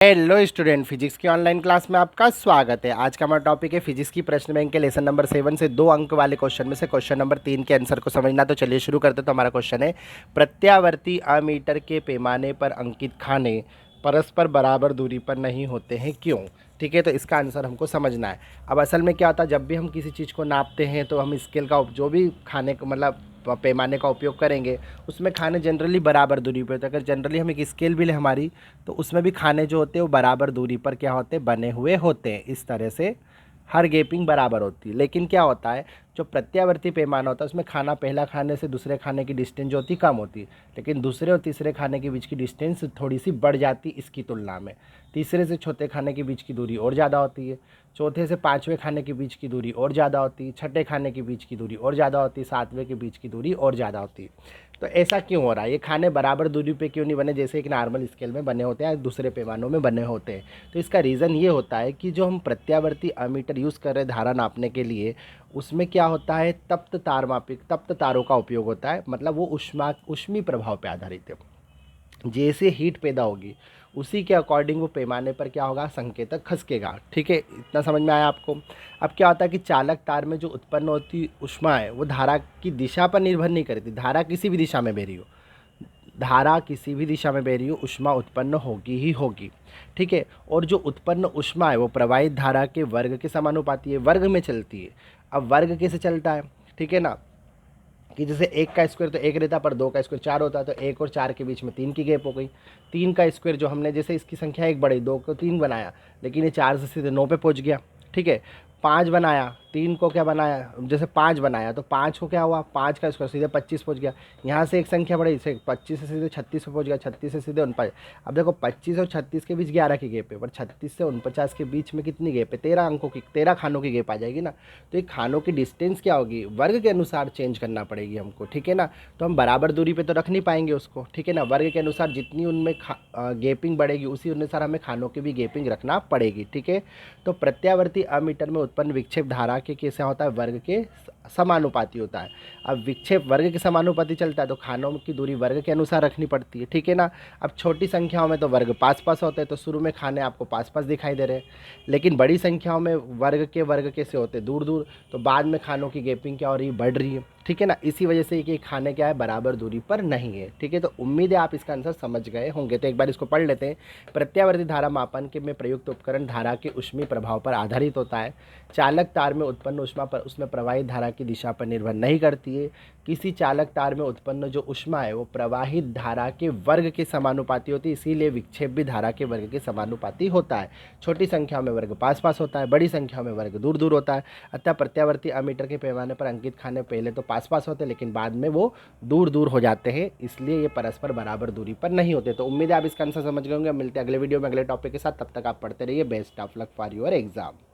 Hello student, physics की online class में आपका स्वागत है। आज का हमारा टॉपिक है फिजिक्स की प्रश्न बैंक के लेसन नंबर 7 से 2 अंक वाले क्वेश्चन में से क्वेश्चन नंबर 3 के आंसर को समझना। तो चलिए शुरू करते। तो हमारा क्वेश्चन है, प्रत्यावर्ती अमीटर के पैमाने पर अंकित खाने परस्पर बराबर दूरी पर नहीं होते हैं, क्यों? ठीक है, तो इसका आंसर हमको समझना है। अब असल में क्या होता है, जब भी हम किसी चीज़ को नापते हैं तो हम स्केल का जो भी खाने का मतलब पैमाने का उपयोग करेंगे, उसमें खाने जनरली बराबर दूरी पे होते हैं। अगर जनरली हम एक स्केल भी लें हमारी, तो उसमें भी खाने जो होते हैं वो बराबर दूरी पर क्या होते हैं, बने हुए होते हैं। इस तरह से हर गैपिंग बराबर होती है। लेकिन क्या होता है, जो प्रत्यावर्ती पैमाना होता है उसमें खाना पहला खाने से दूसरे खाने की डिस्टेंस जो होती है कम होती है, लेकिन दूसरे और तीसरे खाने के बीच की डिस्टेंस थोड़ी सी बढ़ जाती है इसकी तुलना में। तीसरे से चौथे खाने के बीच की दूरी और ज़्यादा होती है, चौथे से पाँचवें खाने के बीच की दूरी और ज़्यादा होती है, छठे खाने के बीच की दूरी और ज़्यादा होती है, सातवें के बीच की दूरी और ज़्यादा होती है। तो ऐसा क्यों हो रहा है, ये खाने बराबर दूरी पे क्यों नहीं बने जैसे एक नॉर्मल स्केल में बने होते हैं या दूसरे पैमानों में बने होते हैं? तो इसका रीज़न ये होता है कि जो हम प्रत्यावर्ती अमीटर यूज़ कर रहे हैं धारा नापने के लिए, उसमें क्या होता है, तप्त तार मापिक तप्त तारों का उपयोग होता है। मतलब वो ऊष्मी प्रभाव पे आधारित है। जैसे हीट पैदा होगी उसी के अकॉर्डिंग वो पैमाने पर क्या होगा, संकेतक खसकेगा। ठीक है, इतना समझ में आया आपको? अब क्या होता है कि चालक तार में जो उत्पन्न होती ऊष्मा है वो धारा की दिशा पर निर्भर नहीं करती। धारा किसी भी दिशा में बह रही हो, धारा किसी भी दिशा में बह रही हो, ऊष्मा उत्पन्न होगी ही होगी। ठीक है, और जो उत्पन्न ऊष्मा है वो प्रवाहित धारा के वर्ग के समानुपाती है, वर्ग में चलती है। अब वर्ग कैसे चलता है, ठीक है ना, कि जैसे एक का स्क्वायर तो एक रहता, पर दो का स्क्वायर चार होता है, तो एक और चार के बीच में तीन की गैप हो गई। तीन का स्क्वायर जो हमने जैसे इसकी संख्या एक बढ़ी, दो को तीन बनाया, लेकिन ये चार से सीधे नौ पे पहुंच गया। ठीक है, पाँच बनाया, तीन को क्या बनाया, जैसे पाँच बनाया तो पाँच को क्या हुआ, पाँच का स्क्वायर सीधे 25 पहुंच गया। यहाँ से एक संख्या बढ़ी, इसे 25 से सीधे 36 पे पहुंच गया, 36 से सीधे 49। अब देखो 25 और 36 के बीच 11 की गैप है, पर 36 से 49 के बीच में कितनी गैप है, 13 अंकों की, 13 खानों की गैप आ जाएगी ना। तो ये खानों की डिस्टेंस क्या होगी, वर्ग के अनुसार चेंज करना पड़ेगी हमको। ठीक है ना, तो हम बराबर दूरी पे तो रख नहीं पाएंगे उसको। ठीक है ना, वर्ग के अनुसार जितनी उनमें गैपिंग बढ़ेगी उसी अनुसार हमें खानों की भी गैपिंग रखना पड़ेगी। ठीक है, तो प्रत्यावर्ती अमीटर में उत्पन्न विक्षेप धारा के कैसे होता है, वर्ग के समानुपाती होता है। अब विक्षेप वर्ग के समानुपाती चलता है तो खानों की दूरी वर्ग के अनुसार रखनी पड़ती है। ठीक है ना, अब छोटी संख्याओं में तो वर्ग पास पास होते हैं, तो शुरू में खाने आपको पास पास दिखाई दे रहे हैं, लेकिन बड़ी संख्याओं में वर्ग कैसे होते हैं, दूर दूर, तो बाद में खानों की गैपिंग क्या हो रही है, बढ़ रही है। ठीक है ना, इसी वजह से कि खाने क्या है, बराबर दूरी पर नहीं है। ठीक है, तो उम्मीद है आप इसका आंसर समझ गए होंगे। तो एक बार इसको पढ़ लेते हैं। प्रत्यावर्ती धारा मापन के में प्रयुक्त उपकरण धारा के ऊष्मी प्रभाव पर आधारित होता है। चालक तार में उत्पन्न ऊष्मा पर उसमें प्रवाहित धारा की दिशा पर निर्भर नहीं करती है। किसी चालक तार में उत्पन्न जो ऊष्मा है वो प्रवाहित धारा के वर्ग के समानुपाती होती है, इसीलिए विक्षेप भी धारा के वर्ग के समानुपाती होता है। छोटी संख्या में वर्ग पास पास होता है, बड़ी संख्या में वर्ग दूर दूर होता है। अतः प्रत्यावर्ती अमीटर के पैमाने पर अंकित खाने पहले तो पास पास होते हैं, लेकिन बाद में वो दूर दूर हो जाते हैं, इसलिए ये परस्पर बराबर दूरी पर नहीं होते। तो उम्मीद है आप इसका आंसर समझ गए होंगे। मिलते हैं अगले वीडियो में अगले टॉपिक के साथ, तब तक आप पढ़ते रहिए। Best of luck for your exam.